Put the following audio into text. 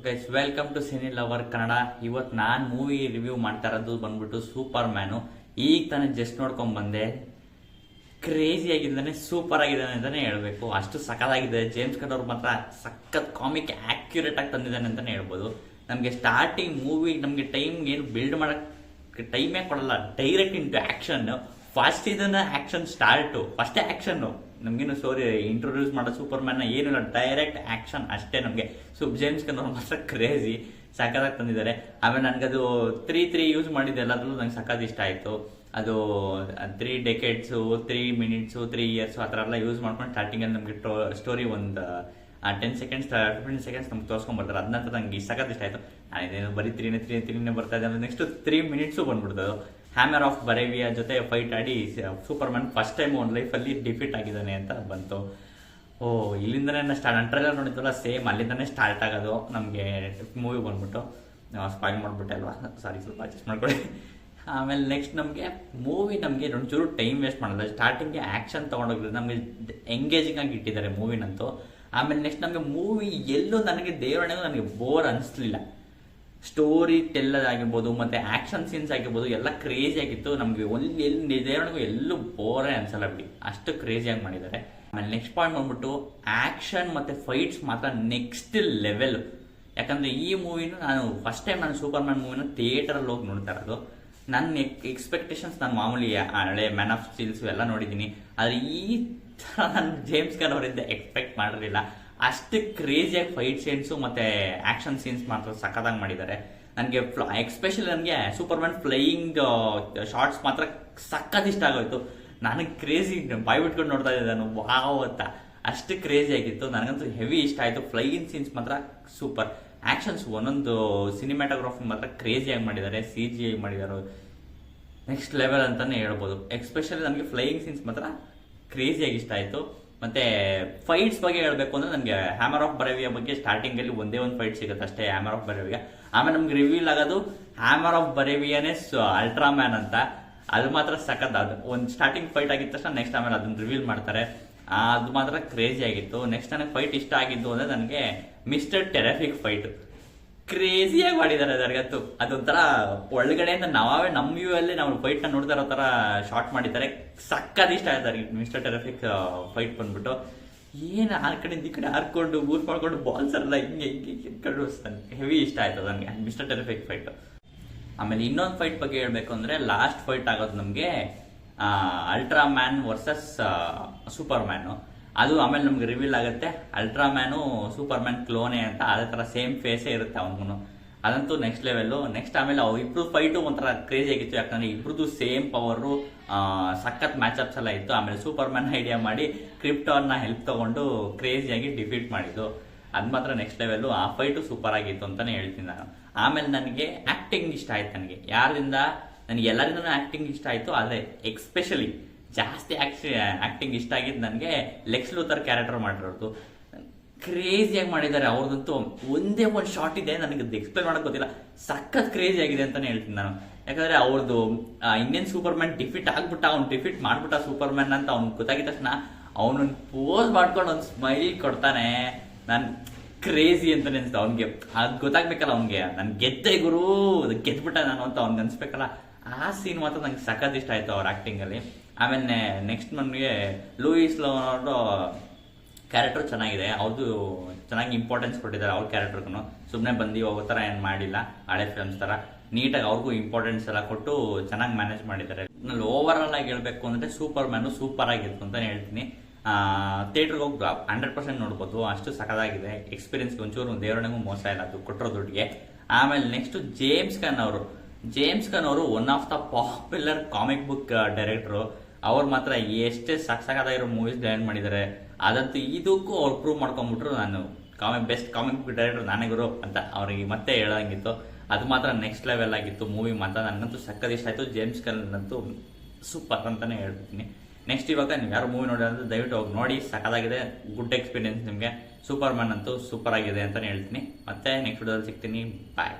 Guys welcome to cine lover Kannada. ಇವತ್ತು ನಾನು movie review ಮಾಡ್ತಾ ಇರೋದು ಬಂದ್ಬಿಟ್ಟು ಸೂಪರ್ ಮ್ಯಾನು. ಈಗ ತಾನೇ ಜಸ್ಟ್ ನೋಡ್ಕೊಂಡ್ ಬಂದೆ. ಕ್ರೇಜಿ ಆಗಿದ್ದಾನೆ, ಸೂಪರ್ ಆಗಿದ್ದಾನೆ ಅಂತಾನೆ ಹೇಳ್ಬೇಕು. ಅಷ್ಟು ಸಖತ್ತಾಗಿದೆ. ಜೇಮ್ಸ್ ಗನ್ ಅವ್ರು ಮಾತ್ರ ಸಖತ್ ಕಾಮಿಕ್ ಆಕ್ಯುರೇಟ್ ಆಗಿ ತಂದಿದ್ದಾನೆ ಅಂತಾನೆ ಹೇಳ್ಬೋದು. ನಮಗೆ ಸ್ಟಾರ್ಟಿಂಗ್ ಮೂವಿ ನಮಗೆ ಟೈಮ್ ಏನು ಬಿಲ್ಡ್ ಮಾಡಕ್ಕೆ ಟೈಮೇ ಕೊಡಲ್ಲ, ಡೈರೆಕ್ಟ್ ಇಂಟು ಆಕ್ಷನ್. ಫಸ್ಟ್ ಇದನ್ನ ಆಕ್ಷನ್ ಸ್ಟಾರ್ಟು, ಫಸ್ಟೇ ಆಕ್ಷನ್. ನಮ್ಗೇನು ಸ್ಟೋರಿ ಇಂಟ್ರೊಡ್ಯೂಸ್ ಮಾಡೋ ಸೂಪರ್ ಮ್ಯಾನ್ ಏನಿಲ್ಲ, ಡೈರೆಕ್ಟ್ ಆಕ್ಷನ್ ಅಷ್ಟೇ. ನಮಗೆ ಜೇಮ್ಸ್ ಗನ್ ಅವ್ರು ಮಾತ್ರ ಕ್ರೇಜಿ ಸಖತ್ತಾಗಿ ತಂದಿದ್ದಾರೆ. ಆಮೇಲೆ ನನಗದು 3 ಯೂಸ್ ಮಾಡಿದ್ದೆ ಎಲ್ಲದ್ರಲ್ಲೂ ನಂಗೆ ಸಖತ್ ಇಷ್ಟ ಆಯಿತು. ಅದು 3 ಡೆಕೆಡ್ಸು 3 ಮಿನಿಟ್ಸು 3 ಇಯರ್ಸು ಆ ಥರ ಎಲ್ಲ ಯೂಸ್ ಮಾಡ್ಕೊಂಡು ಸ್ಟಾರ್ಟಿಂಗಲ್ಲಿ ನಮಗೆ ಸ್ಟೋರಿ ಒಂದು 10 ಸೆಕೆಂಡ್ಸ್ 15 ಸೆಕೆಂಡ್ಸ್ ನಮ್ಗೆ ತೋರಿಸ್ಕೊಂಡ್ಬರ್ತಾರೆ. ಅದನ್ನಂತ ನಂಗೆ ಸಖತ್ ಇಷ್ಟ ಆಯಿತು. ನಾನಿದೇನು ಬರೀ 3 ಬರ್ತಾ ಇದೆ, ನೆಕ್ಸ್ಟ್ 3 ಮಿನಿಟ್ಸು ಬಂದ್ಬಿಡ್ತದೆ. ಹ್ಯಾಮರ್ ಆಫ್ ಬರೇವಿಯಾ ಜೊತೆ ಫೈಟ್ ಆಡಿ ಸೂಪರ್ ಮ್ಯಾನ್ ಫಸ್ಟ್ ಟೈಮ್ ಒಂದು ಲೈಫಲ್ಲಿ ಡಿಫೀಟ್ ಆಗಿದ್ದಾನೆ ಅಂತ ಬಂತು. ಇಲ್ಲಿಂದನೇ ಸ್ಟಾರ್ಟ್. ಟ್ರೈಲರ್ ನೋಡಿದ್ವಲ್ಲ, ಸೇಮ್ ಅಲ್ಲಿಂದನೇ ಸ್ಟಾರ್ಟ್ ಆಗೋದು ನಮಗೆ ಮೂವಿ ಬಂದ್ಬಿಟ್ಟು. ಸ್ಪಾಯ್ಲ್ ಮಾಡಿಬಿಟ್ಟೆ ಅಲ್ವಾ, ಸಾರಿ, ಸ್ವಲ್ಪ ಅಡ್ಜಸ್ಟ್ ಮಾಡ್ಕೊಳ್ಳಿ. ಆಮೇಲೆ ನೆಕ್ಸ್ಟ್ ನಮಗೆ ಮೂವಿ ನಮಗೆ ಒಂಚೂರು ಟೈಮ್ ವೇಸ್ಟ್ ಮಾಡೋದು. ಸ್ಟಾರ್ಟಿಂಗ್ಗೆ ಆ್ಯಕ್ಷನ್ ತೊಗೊಂಡೋಗಿದ್ರೆ ನಮಗೆ ಎಂಗೇಜಿಂಗ್ ಆಗಿ ಇಟ್ಟಿದ್ದಾರೆ ಮೂವಿನಂತೂ. ಆಮೇಲೆ ನೆಕ್ಸ್ಟ್ ನಮಗೆ ಮೂವಿ ಎಲ್ಲೂ ನನಗೆ ದೇವರಣೆಗೂ ನನಗೆ ಬೋರ್ ಅನಿಸ್ಲಿಲ್ಲ. ಸ್ಟೋರಿ ಟೆಲ್ಲರ್ ಆಗಿರ್ಬೋದು ಮತ್ತು ಆ್ಯಕ್ಷನ್ ಸೀನ್ಸ್ ಆಗಿರ್ಬೋದು ಎಲ್ಲ ಕ್ರೇಜಿ ಆಗಿತ್ತು. ನಮಗೆ ಎಲ್ಲಿ ದೇವರಣೆಗೂ ಎಲ್ಲೂ ಬೋರೇ ಅನ್ಸಲ್ಲ ಬಿಡಿ, ಅಷ್ಟು ಕ್ರೇಜಿಯಾಗಿ ಮಾಡಿದ್ದಾರೆ. ಆಮೇಲೆ ನೆಕ್ಸ್ಟ್ ಪಾಯಿಂಟ್ ಬಂದ್ಬಿಟ್ಟು ಆ್ಯಕ್ಷನ್ ಮತ್ತು ಫೈಟ್ಸ್ ಮಾತ್ರ ನೆಕ್ಸ್ಟ್ ಲೆವೆಲ್. ಯಾಕಂದರೆ ಈ ಮೂವಿನೂ ನಾನು ಫಸ್ಟ್ ಟೈಮ್ ಸೂಪರ್ ಮ್ಯಾನ್ ಮೂವಿನ ಥಿಯೇಟರಲ್ಲಿ ಹೋಗಿ ನೋಡ್ತಾ ಇರೋದು. ನನ್ನ ಎಕ್ಸ್ಪೆಕ್ಟೇಷನ್ಸ್ ನಾನು ಮಾಮೂಲಿ ಹಳೆ ಮ್ಯಾನ್ ಆಫ್ ಸ್ಟೀಲ್ಸು ಎಲ್ಲ ನೋಡಿದ್ದೀನಿ, ಆದರೆ ಈ ಥರ ನಾನು ಜೇಮ್ಸ್ ಗನ್ ಅವರಿಂದ ಎಕ್ಸ್ಪೆಕ್ಟ್ ಮಾಡಿರಲಿಲ್ಲ. ಅಷ್ಟು ಕ್ರೇಜಿಯಾಗಿ ಫೈಟ್ ಸೀನ್ಸು ಮತ್ತು ಆ್ಯಕ್ಷನ್ ಸೀನ್ಸ್ ಮಾತ್ರ ಸಖತ್ತಾಗಿ ಮಾಡಿದ್ದಾರೆ. ನನಗೆ ಎಕ್ಸ್ಪೆಷಲಿ ನನಗೆ ಸೂಪರ್ ಮ್ಯಾನ್ ಫ್ಲೈಯಿಂಗ್ ಶಾರ್ಟ್ಸ್ ಮಾತ್ರ ಸಖತ್ ಇಷ್ಟ ಆಗೋಯ್ತು. ನನಗೆ ಕ್ರೇಜಿ ಬಾಯ್ ಬಿಟ್ಕೊಂಡು ನೋಡ್ತಾ ಇದ್ದೆ ನಾನು, ವಾವ್ ಅಂತ. ಅಷ್ಟು ಕ್ರೇಜಿ ಆಗಿತ್ತು. ನನಗಂತೂ ಹೆವಿ ಇಷ್ಟ ಆಯಿತು. ಫ್ಲೈಯಿಂಗ್ ಸೀನ್ಸ್ ಮಾತ್ರ ಸೂಪರ್. ಆ್ಯಕ್ಷನ್ಸ್ ಒಂದೊಂದು ಸಿನಿಮ್ಯಾಟೋಗ್ರಫಿ ಮಾತ್ರ ಕ್ರೇಜಿಯಾಗಿ ಮಾಡಿದ್ದಾರೆ, CGI ಮಾಡಿದ್ದಾರೆ, ನೆಕ್ಸ್ಟ್ ಲೆವೆಲ್ ಅಂತಲೇ ಹೇಳ್ಬೋದು. ಎಕ್ಸ್ಪೆಷಲಿ ನನಗೆ ಫ್ಲೈಯಿಂಗ್ ಸೀನ್ಸ್ ಮಾತ್ರ ಕ್ರೇಜಿಯಾಗಿ ಇಷ್ಟ ಆಯಿತು. ಮತ್ತು ಫೈಟ್ಸ್ ಬಗ್ಗೆ ಹೇಳಬೇಕು ಅಂದರೆ ನನಗೆ ಹ್ಯಾಮರ್ ಆಫ್ ಬರೇವಿಯಾ ಬಗ್ಗೆ ಸ್ಟಾರ್ಟಿಂಗಲ್ಲಿ ಒಂದೇ ಒಂದು ಫೈಟ್ ಸಿಗುತ್ತೆ ಅಷ್ಟೇ, ಹ್ಯಾಮರ್ ಆಫ್ ಬರೇವಿಯಾ. ಆಮೇಲೆ ನಮ್ಗೆ ರಿವೀಲ್ ಆಗೋದು ಹ್ಯಾಮರ್ ಆಫ್ ಬರೇವಿಯಾನೇ ಅಲ್ಟ್ರಾ ಮ್ಯಾನ್ ಅಂತ. ಅದು ಮಾತ್ರ ಸಖತ್. ಅದು ಒಂದು ಸ್ಟಾರ್ಟಿಂಗ್ ಫೈಟ್ ಆಗಿದ ತಕ್ಷಣ ನೆಕ್ಸ್ಟ್ ಆಮೇಲೆ ಅದನ್ನು ರಿವೀಲ್ ಮಾಡ್ತಾರೆ. ಅದು ಮಾತ್ರ ಕ್ರೇಜಿ ಆಗಿತ್ತು. ನೆಕ್ಸ್ಟ್ ನನಗೆ ಫೈಟ್ ಇಷ್ಟ ಆಗಿದ್ದು ಅಂದರೆ ನನಗೆ ಮಿಸ್ಟರ್ ಟೆರಫಿಕ್ ಫೈಟ್ ಕ್ರೇಜಿಯಾಗಿ ಮಾಡಿದ್ದಾರೆ. ನನಗಂತೂ ಅದೊಂಥರ ಒಳಗಡೆಯಿಂದ ನಾವೇ ನಮ್ಮ ವ್ಯೂ ಅಲ್ಲಿ ನಾವು ಫೈಟ್ನ ನೋಡ್ತಾ ಇರೋ ಥರ ಶಾರ್ಟ್ ಮಾಡಿದ್ದಾರೆ. ಸಕ್ಕತ್ ಇಷ್ಟ ಆಯ್ತಾರೆ ಮಿಸ್ಟರ್ ಟೆರಫಿಕ್ ಫೈಟ್ ಬಂದ್ಬಿಟ್ಟು. ಏನು ಆ ಕಡೆಯಿಂದ ಈ ಕಡೆ ಹಾರ್ಕೊಂಡು ಬೂಟ್ ಮಾಡ್ಕೊಂಡು ಬಾಲ್ಸ್ ಎಲ್ಲ ಹಿಂಗೆ ಕಳಿಸ್ತಾನೆ. ಹೆವಿ ಇಷ್ಟ ಆಯ್ತು ನನಗೆ ಮಿಸ್ಟರ್ ಟೆರಫಿಕ್ ಫೈಟ್. ಆಮೇಲೆ ಇನ್ನೊಂದು ಫೈಟ್ ಬಗ್ಗೆ ಹೇಳಬೇಕು ಅಂದರೆ ಲಾಸ್ಟ್ ಫೈಟ್ ಆಗೋದು ನಮಗೆ ultra man versus super man. ಅದು ಆಮೇಲೆ ನಮ್ಗೆ ರಿವೀಲ್ ಆಗುತ್ತೆ ಅಲ್ಟ್ರಾ ಮ್ಯಾನು ಸೂಪರ್ ಮ್ಯಾನ್ ಕ್ಲೋನೆ ಅಂತ. ಅದೇ ಥರ ಸೇಮ್ ಫೇಸೇ ಇರುತ್ತೆ ಅವನಿಗೂ. ಅದಂತೂ ನೆಕ್ಸ್ಟ್ ಲೆವೆಲ್ಲು. ನೆಕ್ಸ್ಟ್ ಆಮೇಲೆ ಅವು ಇಬ್ರು ಫೈಟು ಒಂಥರ ಕ್ರೇಜಿ ಆಗಿತ್ತು. ಯಾಕಂದರೆ ಇಬ್ರದ್ದು ಸೇಮ್ ಪವರು, ಸಖತ್ ಮ್ಯಾಚಪ್ಸ್ ಎಲ್ಲ ಇತ್ತು. ಆಮೇಲೆ ಸೂಪರ್ ಮ್ಯಾನ್ ಐಡಿಯಾ ಮಾಡಿ ಕ್ರಿಪ್ಟಾನ್ನ ಹೆಲ್ಪ್ ತೊಗೊಂಡು ಕ್ರೇಜಿಯಾಗಿ ಡಿಫೀಟ್ ಮಾಡಿದ್ದು. ಅದು ಮಾತ್ರ ನೆಕ್ಸ್ಟ್ ಲೆವೆಲ್ಲು. ಆ ಫೈಟು ಸೂಪರ್ ಆಗಿತ್ತು ಅಂತಲೇ ಹೇಳ್ತೀನಿ ನಾನು. ಆಮೇಲೆ ನನಗೆ ಆ್ಯಕ್ಟಿಂಗ್ ಇಷ್ಟ ಆಯ್ತು. ನನಗೆ ಎಲ್ಲರಿಂದನೂ ಆ್ಯಕ್ಟಿಂಗ್ ಇಷ್ಟ ಆಯಿತು. ಆದರೆ ಎಕ್ಸ್ಪೆಷಲಿ ಜಾಸ್ತಿ ಆ್ಯಕ್ಟಿಂಗ್ ಇಷ್ಟ ಆಗಿದ್ದು ನನಗೆ ಲೆಕ್ಸ್ ಲೂಥರ್ ಕ್ಯಾರೆಕ್ಟರ್ ಮಾಡಿರೋದು. ಕ್ರೇಜಿಯಾಗಿ ಮಾಡಿದ್ದಾರೆ ಅವ್ರದಂತೂ. ಒಂದೇ ಒಂದು ಶಾರ್ಟ್ ಇದೆ, ನನಗೆ ಎಕ್ಸ್ಪ್ಲೇನ್ ಮಾಡೋಕೆ ಗೊತ್ತಿಲ್ಲ, ಸಖತ್ ಕ್ರೇಜಿ ಆಗಿದೆ ಅಂತಲೇ ಹೇಳ್ತೀನಿ ನಾನು. ಯಾಕಂದರೆ ಅವ್ರದ್ದು ಇಂಡಿಯನ್ ಸೂಪರ್ ಮ್ಯಾನ್ ಡಿಫೀಟ್ ಆಗ್ಬಿಟ್ಟ, ಅವ್ನು ಡಿಫೀಟ್ ಮಾಡ್ಬಿಟ್ಟ ಸೂಪರ್ ಮ್ಯಾನ್ ಅಂತ ಅವ್ನು ಗೊತ್ತಾಗಿದ ತಕ್ಷಣ ಅವನೊಂದು ಪೋಸ್ ಮಾಡ್ಕೊಂಡು ಒಂದು ಸ್ಮೈಲ್ ಕೊಡ್ತಾನೆ. ನಾನು ಕ್ರೇಜಿ ಅಂತಲೇ ಅನಿಸ್ತು ಅವ್ನಿಗೆ. ಅದು ಗೊತ್ತಾಗ್ಬೇಕಲ್ಲ ಅವ್ನಿಗೆ, ನಾನು ಗೆದ್ದೆ ಗುರು, ಗೆದ್ಬಿಟ್ಟ ನಾನು ಅಂತ ಅವ್ನಿಗೆ ಅನ್ಸ್ಬೇಕಲ್ಲ. ಆ ಸೀನ್ ಮಾತ್ರ ನಂಗೆ ಸಖತ್ ಇಷ್ಟ ಆಯಿತು ಅವ್ರ ಆ್ಯಕ್ಟಿಂಗಲ್ಲಿ. ಆಮೇಲೆ ನೆಕ್ಸ್ಟ್ ನನಗೆ ಲೂಯಿಸ್ ಲೋನೋ ಕ್ಯಾರೆಕ್ಟರ್ ಚೆನ್ನಾಗಿದೆ. ಅವ್ರದ್ದು ಚೆನ್ನಾಗಿ ಇಂಪಾರ್ಟೆನ್ಸ್ ಕೊಟ್ಟಿದ್ದಾರೆ ಅವ್ರ ಕ್ಯಾರೆಕ್ಟರ್ಗೂ. ಸುಮ್ಮನೆ ಬಂದು ಹೋಗೋ ಥರ ಏನು ಮಾಡಿಲ್ಲ, ಹಳೆ ಫಿಲ್ಮ್ಸ್ ಥರ ನೀಟಾಗಿ ಅವ್ರಿಗೂ ಇಂಪಾರ್ಟೆನ್ಸ್ ಎಲ್ಲ ಕೊಟ್ಟು ಚೆನ್ನಾಗಿ ಮ್ಯಾನೇಜ್ ಮಾಡಿದ್ದಾರೆ. ನಾನು ಓವರ್ ಆಲ್ ಆಗಿ ಹೇಳಬೇಕು ಅಂದರೆ ಸೂಪರ್ ಮ್ಯಾನು ಸೂಪರ್ ಆಗಿತ್ತು ಅಂತಲೇ ಹೇಳ್ತೀನಿ. ಥಿಯೇಟ್ರಿಗೆ ಹೋಗಿ 100% ನೋಡ್ಬೋದು, ಅಷ್ಟು ಸಖತ್ತಾಗಿದೆ. ಎಕ್ಸ್ಪೀರಿಯನ್ಸ್ಗೆ ಒಂಚೂರು ದೇವರಣೆಗೂ ಮೋಸ ಇಲ್ಲ ಅದು ಕೊಟ್ಟಿರೋ ದುಡ್ಡಿಗೆ. ಆಮೇಲೆ ನೆಕ್ಸ್ಟು ಜೇಮ್ಸ್ ಗನ್ ಅವರು one of the popular comic book ಡೈರೆಕ್ಟ್ರು. ಅವ್ರು ಮಾತ್ರ ಎಷ್ಟೇ ಸಖತ್ತಾಗಿರೋ ಮೂವೀಸ್ ಡೈರೆಕ್ಟ್ ಮಾಡಿದ್ದಾರೆ. ಅದಂತೂ ಇದಕ್ಕೂ ಅವ್ರು ಪ್ರೂವ್ ಮಾಡ್ಕೊಂಡ್ಬಿಟ್ರು, ನಾನು ಬೆಸ್ಟ್ ಕಾಮಿಕ್ ಬುಕ್ ಡೈರೆಕ್ಟರ್ ನಾನೇ ಗುರು ಅಂತ ಅವ್ರಿಗೆ ಮತ್ತೆ ಹೇಳೋಂಗಿತ್ತು. ಅದು ಮಾತ್ರ ನೆಕ್ಸ್ಟ್ ಲೆವೆಲ್ ಆಗಿತ್ತು ಮೂವಿ ಮಾತ್ರ. ನನಗಂತೂ ಸಖತ್ ಇಷ್ಟ ಆಯಿತು. ಜೇಮ್ಸ್ ಗನ್ ಅಂತೂ ಸೂಪರ್ ಅಂತಲೇ ಹೇಳ್ತೀನಿ. ನೆಕ್ಸ್ಟ್ ಇವಾಗ ನೀವು ಯಾರು ಮೂವಿ ನೋಡಿ ಅಂದರೆ ದಯವಿಟ್ಟು ಹೋಗಿ ನೋಡಿ, ಸಖತ್ತಾಗಿದೆ, ಗುಡ್ ಎಕ್ಸ್ಪೀರಿಯನ್ಸ್ ನಿಮಗೆ. ಸೂಪರ್ ಮ್ಯಾನ್ ಅಂತೂ ಸೂಪರ್ ಆಗಿದೆ ಅಂತಲೇ ಹೇಳ್ತೀನಿ. ಮತ್ತೆ ನೆಕ್ಸ್ಟ್ ವಿಡಿಯೋದಲ್ಲಿ ಸಿಗ್ತೀನಿ. ಬಾಯ್.